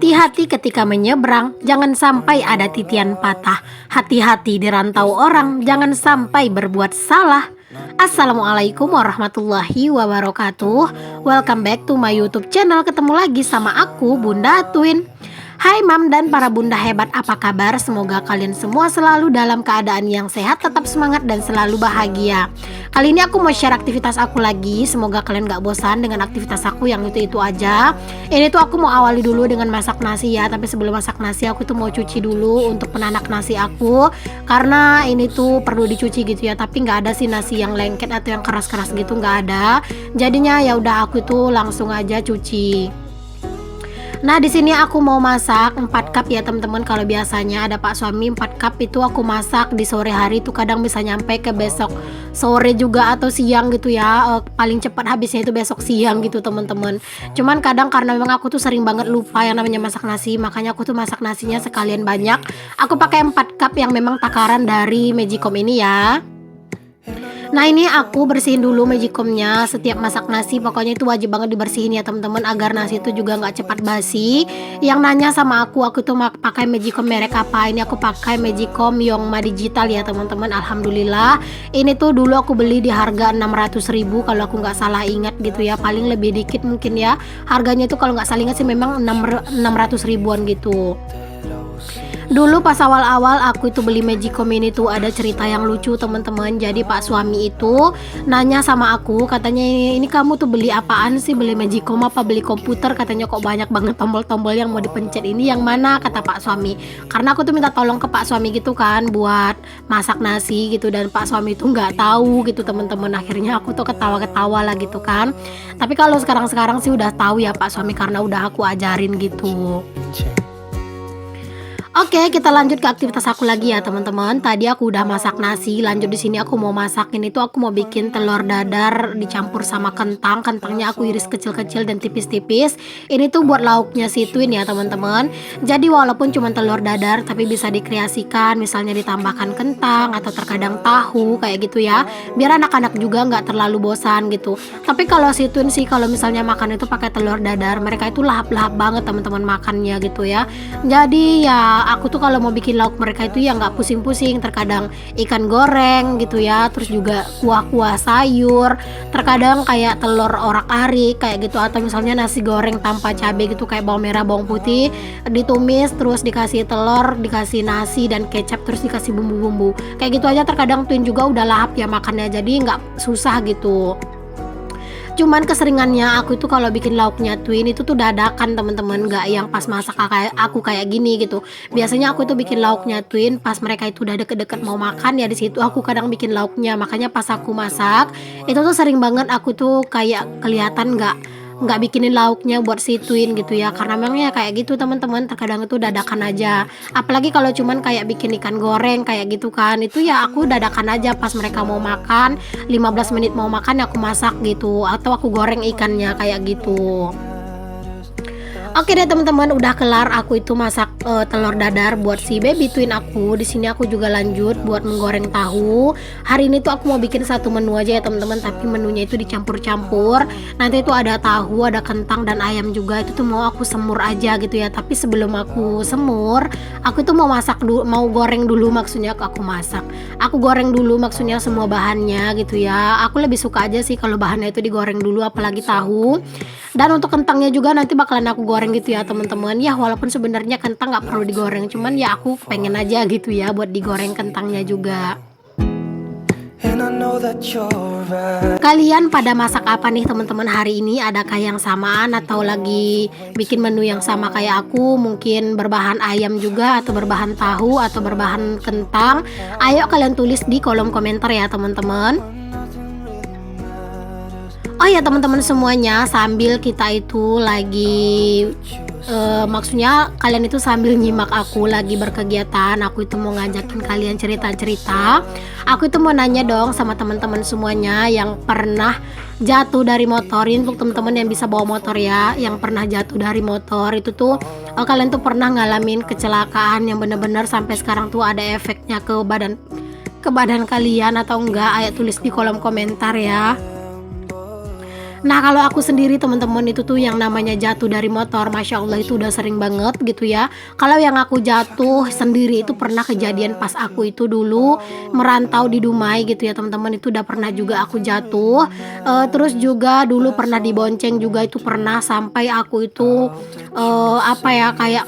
Hati-hati ketika menyeberang, jangan sampai ada titian patah. Hati-hati di rantau orang, jangan sampai berbuat salah. Assalamualaikum warahmatullahi wabarakatuh. Welcome back to my YouTube channel. Ketemu lagi sama aku, Bunda Twin. Hai Mam dan para bunda hebat, apa kabar? Semoga kalian semua selalu dalam keadaan yang sehat, tetap semangat dan selalu bahagia. Kali ini aku mau share aktivitas aku lagi. Semoga kalian gak bosan dengan aktivitas aku yang itu-itu aja. Ini tuh aku mau awali dulu dengan masak nasi ya. Tapi sebelum masak nasi aku tuh mau cuci dulu untuk penanak nasi aku, karena ini tuh perlu dicuci gitu ya. Tapi gak ada sih nasi yang lengket atau yang keras-keras gitu, gak ada. Jadinya ya udah aku tuh langsung aja cuci. Nah, di sini aku mau masak 4 cup ya teman-teman. Kalau biasanya ada Pak suami 4 cup itu aku masak di sore hari, itu kadang bisa nyampe ke besok sore juga atau siang gitu ya. Paling cepat habisnya itu besok siang gitu teman-teman. Cuman kadang karena memang aku tuh sering banget lupa yang namanya masak nasi, makanya aku tuh masak nasinya sekalian banyak. Aku pakai 4 cup yang memang takaran dari Magicom ini ya. Nah, ini aku bersihin dulu magicomnya. Setiap masak nasi pokoknya itu wajib banget dibersihin ya teman-teman, agar nasi itu juga nggak cepat basi. Yang nanya sama aku tuh pakai magicom merek apa? Ini aku pakai magicom Yongma Digital ya teman-teman. Alhamdulillah. Ini tuh dulu aku beli di harga 600.000 kalau aku nggak salah ingat gitu ya. Paling lebih dikit mungkin ya. Harganya itu kalau nggak salah ingat sih memang 600 ribuan gitu. Dulu pas awal-awal aku itu beli magicom ini tuh ada cerita yang lucu teman-teman. Jadi Pak suami itu nanya sama aku, katanya ini kamu tuh beli apaan sih, beli magicom apa beli komputer? Katanya kok banyak banget tombol-tombol yang mau dipencet, ini yang mana, kata Pak suami. Karena aku tuh minta tolong ke Pak suami gitu kan buat masak nasi gitu, dan Pak suami itu nggak tahu gitu teman-teman. Akhirnya aku tuh ketawa-ketawa lah gitu kan. Tapi kalau sekarang-sekarang sih udah tahu ya Pak suami, karena udah aku ajarin gitu. Oke, kita lanjut ke aktivitas aku lagi ya teman-teman. Tadi aku udah masak nasi, lanjut di sini aku mau masakin itu, aku mau bikin telur dadar dicampur sama kentang. Kentangnya aku iris kecil-kecil dan tipis-tipis. Ini tuh buat lauknya si Twin ya teman-teman. Jadi walaupun cuma telur dadar tapi bisa dikreasikan, misalnya ditambahkan kentang atau terkadang tahu kayak gitu ya. Biar anak-anak juga nggak terlalu bosan gitu. Tapi kalau si Twin sih kalau misalnya makan itu pakai telur dadar, mereka itu lahap-lahap banget teman-teman makannya gitu ya. Jadi ya aku tuh kalau mau bikin lauk mereka itu ya nggak pusing-pusing. Terkadang ikan goreng gitu ya, terus juga kuah-kuah sayur, terkadang kayak telur orak-arik kayak gitu, atau misalnya nasi goreng tanpa cabai gitu, kayak bawang merah bawang putih ditumis terus dikasih telur, dikasih nasi dan kecap, terus dikasih bumbu-bumbu kayak gitu aja. Terkadang Twin juga udah lahap ya makannya, jadi nggak susah gitu. Cuman keseringannya aku itu kalau bikin lauknya Twin itu tuh dadakan teman-teman, nggak yang pas masak aku kayak gini gitu. Biasanya aku tuh bikin lauknya Twin pas mereka itu udah deket-deket mau makan ya, di situ aku kadang bikin lauknya. Makanya pas aku masak itu tuh sering banget aku tuh kayak kelihatan nggak bikinin lauknya buat si Twin gitu ya, karena memangnya kayak gitu teman-teman, terkadang itu dadakan aja. Apalagi kalau cuman kayak bikin ikan goreng kayak gitu kan, itu ya aku dadakan aja pas mereka mau makan, 15 menit mau makan ya aku masak gitu, atau aku goreng ikannya kayak gitu. Oke deh teman-teman, udah kelar aku itu masak telur dadar buat si baby Twin aku. Di sini aku juga lanjut buat menggoreng tahu. Hari ini tuh aku mau bikin satu menu aja ya teman-teman, tapi menunya itu dicampur-campur. Nanti itu ada tahu, ada kentang dan ayam juga. Itu tuh mau aku semur aja gitu ya. Tapi sebelum aku semur, aku tuh mau masak dulu, mau goreng dulu maksudnya. Aku masak, aku goreng dulu maksudnya semua bahannya gitu ya. Aku lebih suka aja sih kalau bahannya itu digoreng dulu, apalagi tahu. Dan untuk kentangnya juga nanti bakalan aku goreng gitu ya teman-teman. Ya walaupun sebenarnya kentang nggak perlu digoreng, cuman ya aku pengen aja gitu ya buat digoreng kentangnya juga. Kalian pada masak apa nih teman-teman hari ini? Adakah yang samaan atau lagi bikin menu yang sama kayak aku? Mungkin berbahan ayam juga, atau berbahan tahu, atau berbahan kentang? Ayo kalian tulis di kolom komentar ya teman-teman. Oh ya teman-teman semuanya, sambil kita itu lagi maksudnya kalian itu sambil nyimak aku lagi berkegiatan, aku itu mau ngajakin kalian cerita-cerita. Aku itu mau nanya dong sama teman-teman semuanya yang pernah jatuh dari motor. Ini untuk teman-teman yang bisa bawa motor ya, yang pernah jatuh dari motor itu tuh kalian tuh pernah ngalamin kecelakaan yang bener-bener sampai sekarang tuh ada efeknya ke badan kalian atau enggak? Ayo tulis di kolom komentar ya. Nah, kalau aku sendiri teman-teman itu tuh yang namanya jatuh dari motor, Masya Allah itu udah sering banget gitu ya. Kalau yang aku jatuh sendiri itu pernah kejadian pas aku itu dulu merantau di Dumai gitu ya teman-teman, itu udah pernah juga aku jatuh. Terus juga dulu pernah dibonceng juga itu pernah sampai aku itu apa ya kayak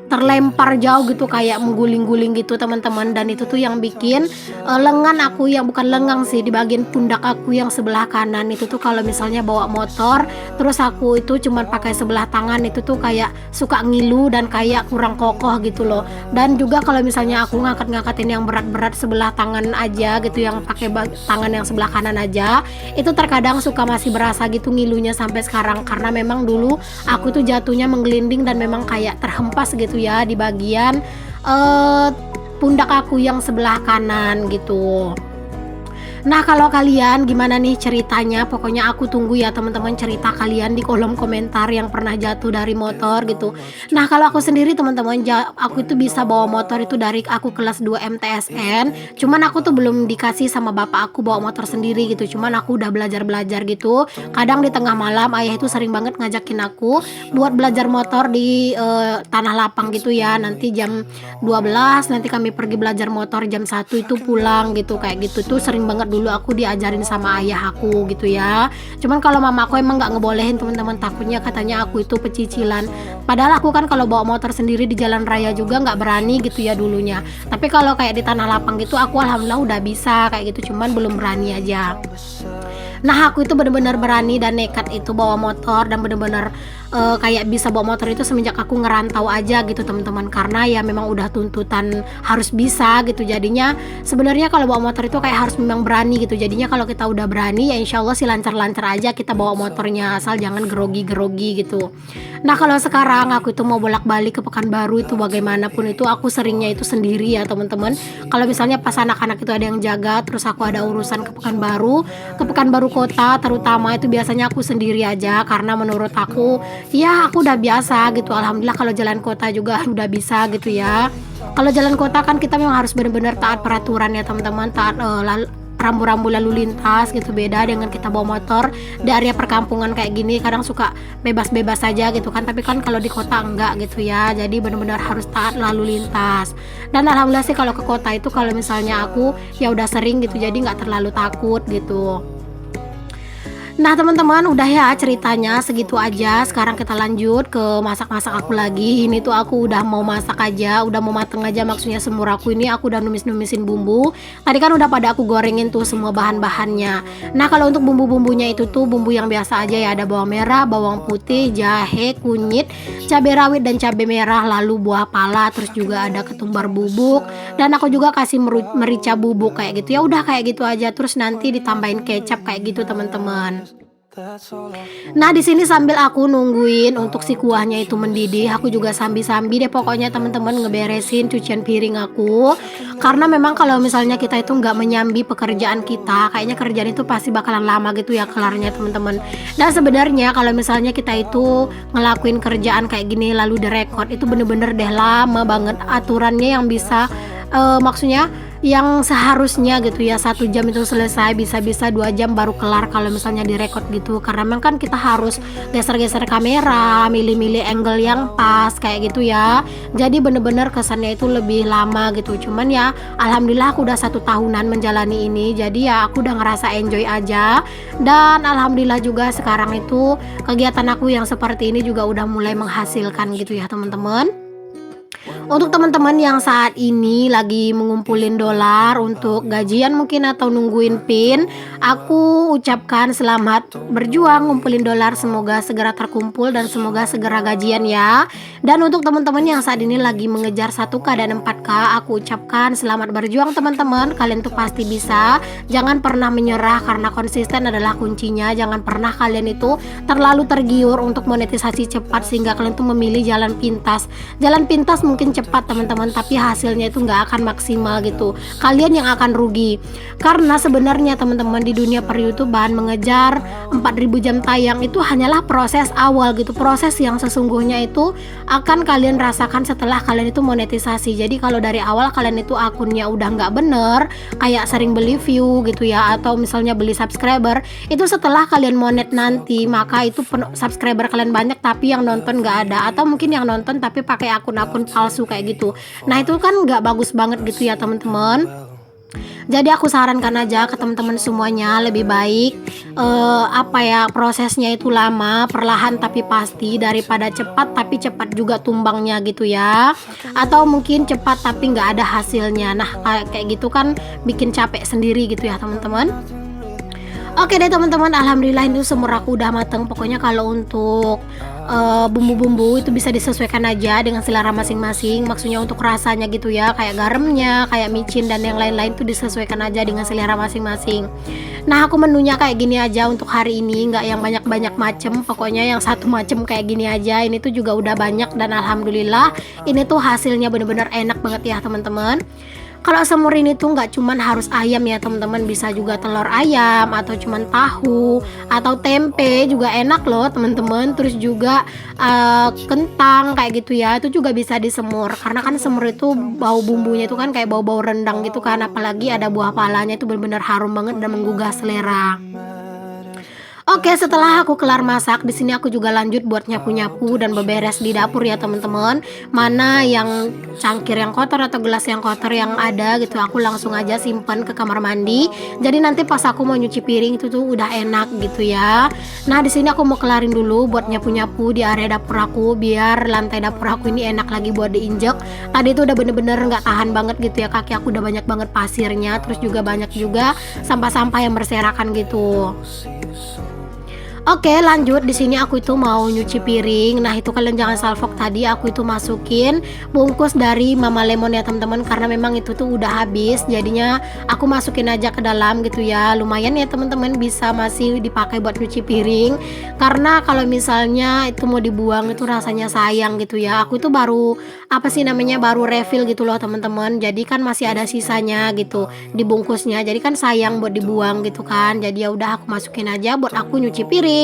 terlempar jauh gitu kayak mengguling-guling gitu teman-teman, dan itu tuh yang bikin lengan aku yang bukan lengan sih, di bagian pundak aku yang sebelah kanan itu tuh kalau misalnya bawa motor terus aku itu cuman pakai sebelah tangan itu tuh kayak suka ngilu dan kayak kurang kokoh gitu loh. Dan juga kalau misalnya aku ngangkat-ngangkatin yang berat-berat sebelah tangan aja gitu, yang pakai tangan yang sebelah kanan aja, itu terkadang suka masih berasa gitu ngilunya sampai sekarang, karena memang dulu aku tuh jatuhnya menggelinding dan memang kayak terhempas gitu ya di bagian eh, pundak aku yang sebelah kanan gitu. Nah, kalau kalian gimana nih ceritanya? Pokoknya aku tunggu ya teman-teman cerita kalian di kolom komentar yang pernah jatuh dari motor gitu. Nah, kalau aku sendiri teman-teman, aku itu bisa bawa motor itu dari aku kelas 2 MTSN. Cuman aku tuh belum dikasih sama bapak aku bawa motor sendiri gitu. Cuman aku udah belajar-belajar gitu. Kadang di tengah malam ayah itu sering banget ngajakin aku buat belajar motor di tanah lapang gitu ya. Nanti jam 12 nanti kami pergi belajar motor, jam 1 itu pulang gitu, kayak gitu tuh sering banget dulu aku diajarin sama ayah aku gitu ya. Cuman kalau mama aku emang nggak ngebolehin teman-teman, takutnya katanya aku itu pecicilan. Padahal aku kan kalau bawa motor sendiri di jalan raya juga nggak berani gitu ya dulunya. Tapi kalau kayak di tanah lapang gitu aku alhamdulillah udah bisa kayak gitu, cuman belum berani aja. Nah, aku itu bener-bener berani dan nekat itu bawa motor, dan bener-bener kayak bisa bawa motor itu semenjak aku ngerantau aja gitu teman-teman, karena ya memang udah tuntutan harus bisa gitu. Jadinya sebenarnya kalau bawa motor itu kayak harus memang berani gitu. Jadinya kalau kita udah berani ya insya Allah sih lancar-lancar aja kita bawa motornya, asal jangan grogi-grogi gitu. Nah, kalau sekarang aku itu mau bolak-balik ke Pekanbaru itu bagaimanapun itu aku seringnya itu sendiri ya teman-teman. Kalau misalnya pas anak-anak itu ada yang jaga, terus aku ada urusan ke Pekanbaru kota terutama, itu biasanya aku sendiri aja, karena menurut aku ya aku udah biasa gitu. Alhamdulillah kalau jalan kota juga udah bisa gitu ya. Kalau jalan kota kan kita memang harus benar-benar taat peraturan ya teman-teman, taat rambu-rambu lalu lintas gitu. Beda dengan kita bawa motor di area perkampungan kayak gini, kadang suka bebas-bebas saja gitu kan, tapi kan kalau di kota enggak gitu ya, jadi benar-benar harus taat lalu lintas. Dan alhamdulillah sih kalau ke kota itu kalau misalnya aku ya udah sering gitu, jadi nggak terlalu takut gitu. Nah teman-teman, udah ya ceritanya segitu aja. Sekarang kita lanjut ke masak-masak aku lagi. Ini tuh aku udah mau masak aja, udah mau mateng aja, maksudnya semur aku ini aku udah numis-numisin bumbu. Tadi kan udah pada aku gorengin tuh semua bahan-bahannya. Nah kalau untuk bumbu-bumbunya itu tuh bumbu yang biasa aja ya, ada bawang merah, bawang putih, jahe, kunyit, cabai rawit dan cabai merah, lalu buah pala, terus juga ada ketumbar bubuk, dan aku juga kasih merica bubuk kayak gitu ya. Udah kayak gitu aja, terus nanti ditambahin kecap kayak gitu teman-teman. Nah, di sini sambil aku nungguin untuk si kuahnya itu mendidih, aku juga sambi-sambi deh pokoknya teman-teman ngeberesin cucian piring aku. Karena memang kalau misalnya kita itu nggak menyambi pekerjaan kita, kayaknya kerjaan itu pasti bakalan lama gitu ya kelarnya teman-teman. Dan sebenarnya kalau misalnya kita itu ngelakuin kerjaan kayak gini lalu direkod, itu bener-bener deh lama banget aturannya, yang bisa maksudnya yang seharusnya gitu ya 1 jam itu selesai, bisa-bisa 2 jam baru kelar kalau misalnya direkod gitu. Karena memang kan kita harus geser-geser kamera, milih-milih angle yang pas kayak gitu ya, jadi bener-bener kesannya itu lebih lama gitu. Cuman ya alhamdulillah aku udah 1 tahunan menjalani ini, jadi ya aku udah ngerasa enjoy aja. Dan alhamdulillah juga sekarang itu kegiatan aku yang seperti ini juga udah mulai menghasilkan gitu ya teman-teman. Untuk teman-teman yang saat ini lagi mengumpulin dolar untuk gajian mungkin atau nungguin PIN, aku ucapkan selamat berjuang ngumpulin dolar, semoga segera terkumpul dan semoga segera gajian ya. Dan untuk teman-teman yang saat ini lagi mengejar 1K dan 4K, aku ucapkan selamat berjuang teman-teman, kalian tuh pasti bisa. Jangan pernah menyerah karena konsisten adalah kuncinya. Jangan pernah kalian itu terlalu tergiur untuk monetisasi cepat sehingga kalian tuh memilih jalan pintas. Jalan pintas mungkin cepat teman-teman, tapi hasilnya itu nggak akan maksimal gitu. Kalian yang akan rugi, karena sebenarnya teman-teman di dunia per YouTubean mengejar 4.000 jam tayang itu hanyalah proses awal gitu. Proses yang sesungguhnya itu akan kalian rasakan setelah kalian itu monetisasi. Jadi kalau dari awal kalian itu akunnya udah nggak bener, kayak sering beli view gitu ya, atau misalnya beli subscriber, itu setelah kalian monet nanti, maka itu subscriber kalian banyak tapi yang nonton nggak ada, atau mungkin yang nonton tapi pakai akun-akun palsu kayak gitu. Nah itu kan nggak bagus banget gitu ya teman-teman. Jadi aku sarankan aja ke teman-teman semuanya, lebih baik prosesnya itu lama, perlahan tapi pasti, daripada cepat tapi cepat juga tumbangnya gitu ya. Atau mungkin cepat tapi nggak ada hasilnya. Nah kayak gitu kan bikin capek sendiri gitu ya teman-teman. Oke deh teman-teman, alhamdulillah ini semur aku udah mateng. Pokoknya kalau untuk bumbu-bumbu itu bisa disesuaikan aja dengan selera masing-masing. Maksudnya untuk rasanya gitu ya, kayak garamnya, kayak micin dan yang lain-lain itu disesuaikan aja dengan selera masing-masing. Nah aku menunya kayak gini aja untuk hari ini, nggak yang banyak-banyak macem. Pokoknya yang satu macem kayak gini aja. Ini tuh juga udah banyak dan alhamdulillah ini tuh hasilnya bener-bener enak banget ya teman-teman. Kalau semur ini tuh nggak cuman harus ayam ya teman-teman, bisa juga telur ayam atau cuman tahu atau tempe juga enak loh teman-teman. Terus juga kentang kayak gitu ya, itu juga bisa disemur, karena kan semur itu bau bumbunya itu kan kayak bau-bau rendang gitu kan, apalagi ada buah palanya itu benar-benar harum banget dan menggugah selera. Oke, setelah aku kelar masak, di sini aku juga lanjut buat nyapu-nyapu dan beberes di dapur ya teman-teman. Mana yang cangkir yang kotor atau gelas yang kotor yang ada gitu, aku langsung aja simpan ke kamar mandi. Jadi nanti pas aku mau nyuci piring itu tuh udah enak gitu ya. Nah, di sini aku mau kelarin dulu buat nyapu-nyapu di area dapur aku, biar lantai dapur aku ini enak lagi buat diinjek. Tadi itu udah bener-bener nggak tahan banget gitu ya, kaki aku udah banyak banget pasirnya, terus juga banyak juga sampah-sampah yang berserakan gitu. Oke, lanjut. Di sini aku itu mau nyuci piring. Nah itu kalian jangan salfok, tadi aku itu masukin bungkus dari Mama Lemon ya teman-teman, karena memang itu tuh udah habis. Jadinya aku masukin aja ke dalam gitu ya. Lumayan ya teman-teman, bisa masih dipakai buat nyuci piring. Karena kalau misalnya itu mau dibuang itu rasanya sayang gitu ya. Aku itu baru baru refill gitu loh teman-teman. Jadi kan masih ada sisanya gitu di bungkusnya. Jadi kan sayang buat dibuang gitu kan. Jadi ya udah aku masukin aja buat aku nyuci piring.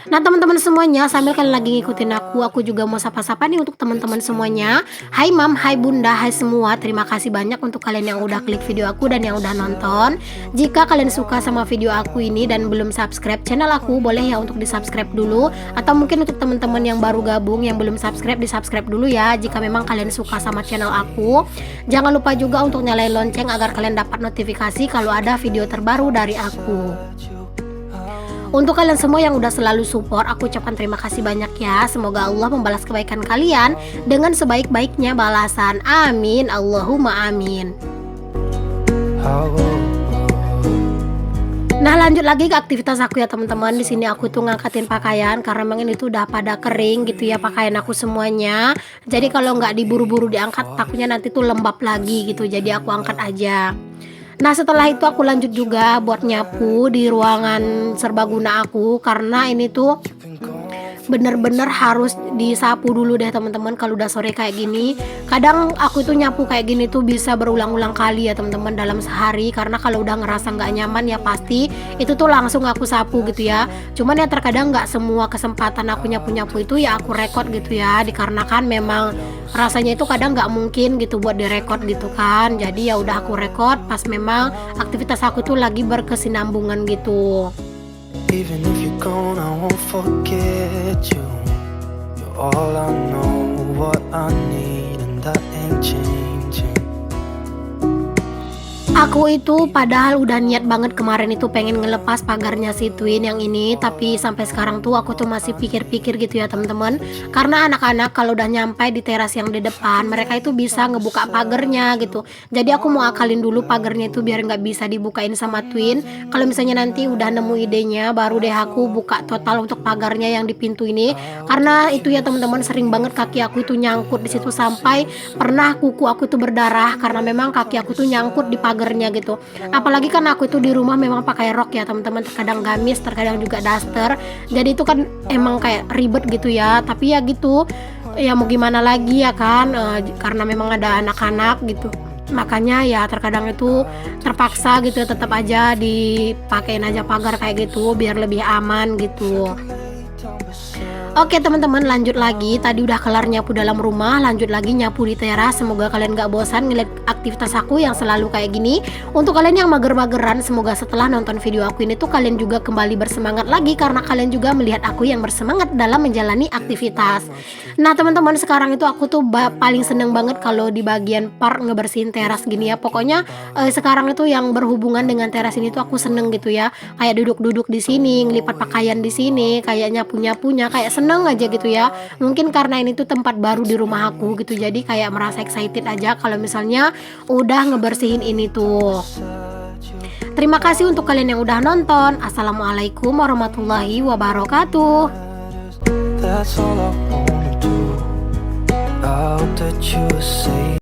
Nah teman-teman semuanya, sambil kalian lagi ngikutin aku juga mau sapa-sapa nih untuk teman-teman semuanya. Hai Mam, hai Bunda, hai semua. Terima kasih banyak untuk kalian yang udah klik video aku dan yang udah nonton. Jika kalian suka sama video aku ini dan belum subscribe channel aku, boleh ya untuk di subscribe dulu. Atau mungkin untuk teman-teman yang baru gabung yang belum subscribe, di subscribe dulu ya jika memang kalian suka sama channel aku. Jangan lupa juga untuk nyalain lonceng agar kalian dapat notifikasi kalau ada video terbaru dari aku. Untuk kalian semua yang udah selalu support, aku ucapkan terima kasih banyak ya. Semoga Allah membalas kebaikan kalian dengan sebaik-baiknya balasan. Amin, Allahumma amin. Nah lanjut lagi ke aktivitas aku ya teman-teman. Di sini aku tuh ngangkatin pakaian karena memang ini tuh udah pada kering gitu ya pakaian aku semuanya. Jadi kalau nggak diburu-buru diangkat, takutnya nanti tuh lembab lagi gitu. Jadi aku angkat aja. Nah setelah itu aku lanjut juga buat nyapu di ruangan serbaguna aku, karena ini tuh bener-bener harus disapu dulu deh teman-teman. Kalau udah sore kayak gini, kadang aku tuh nyapu kayak gini tuh bisa berulang-ulang kali ya teman-teman dalam sehari, karena kalau udah ngerasa nggak nyaman ya pasti itu tuh langsung aku sapu gitu ya. Cuman ya terkadang nggak semua kesempatan aku nyapu-nyapu itu ya aku rekod gitu ya, dikarenakan memang rasanya itu kadang nggak mungkin gitu buat direkod gitu kan. Jadi ya udah aku rekod pas memang aktivitas aku tuh lagi berkesinambungan gitu. Even if you're gone, I won't forget you. You're all I know, what I need, and that ain't changing. Aku itu padahal udah niat banget kemarin itu pengen ngelepas pagarnya si Twin yang ini, tapi sampai sekarang tuh aku tuh masih pikir-pikir gitu ya teman-teman. Karena anak-anak kalau udah nyampe di teras yang di depan, mereka itu bisa ngebuka pagarnya gitu. Jadi aku mau akalin dulu pagarnya itu biar nggak bisa dibukain sama Twin. Kalau misalnya nanti udah nemu idenya, baru deh aku buka total untuk pagarnya yang di pintu ini. Karena itu ya teman-teman, sering banget kaki aku itu nyangkut di situ, sampai pernah kuku aku itu berdarah karena memang kaki aku tuh nyangkut di pagar gitu. Apalagi kan aku itu di rumah memang pakai rok ya teman-teman, terkadang gamis, terkadang juga daster. Jadi itu kan emang kayak ribet gitu ya. Tapi ya gitu, ya mau gimana lagi ya kan, karena memang ada anak-anak gitu. Makanya ya terkadang itu terpaksa gitu ya, tetap aja dipakein aja pagar kayak gitu biar lebih aman gitu. Oke teman-teman, lanjut lagi. Tadi udah kelar nyapu dalam rumah, lanjut lagi nyapu di teras. Semoga kalian gak bosan ngeliat aktivitas aku yang selalu kayak gini. Untuk kalian yang mager-mageran, semoga setelah nonton video aku ini tuh kalian juga kembali bersemangat lagi, karena kalian juga melihat aku yang bersemangat dalam menjalani aktivitas. Nah teman-teman, sekarang itu aku tuh paling seneng banget kalau di bagian part ngebersihin teras gini ya. Pokoknya sekarang itu yang berhubungan dengan teras ini tuh aku seneng gitu ya. Kayak duduk-duduk di sini, ngelipat pakaian di sini, kayak nyapu-nyapunya, kayak seneng aja gitu ya. Mungkin karena ini tuh tempat baru di rumah aku gitu, jadi kayak merasa excited aja kalau misalnya udah ngebersihin ini tuh. Terima kasih untuk kalian yang udah nonton. Assalamualaikum warahmatullahi wabarakatuh. That's all I wanna do. I hope that you say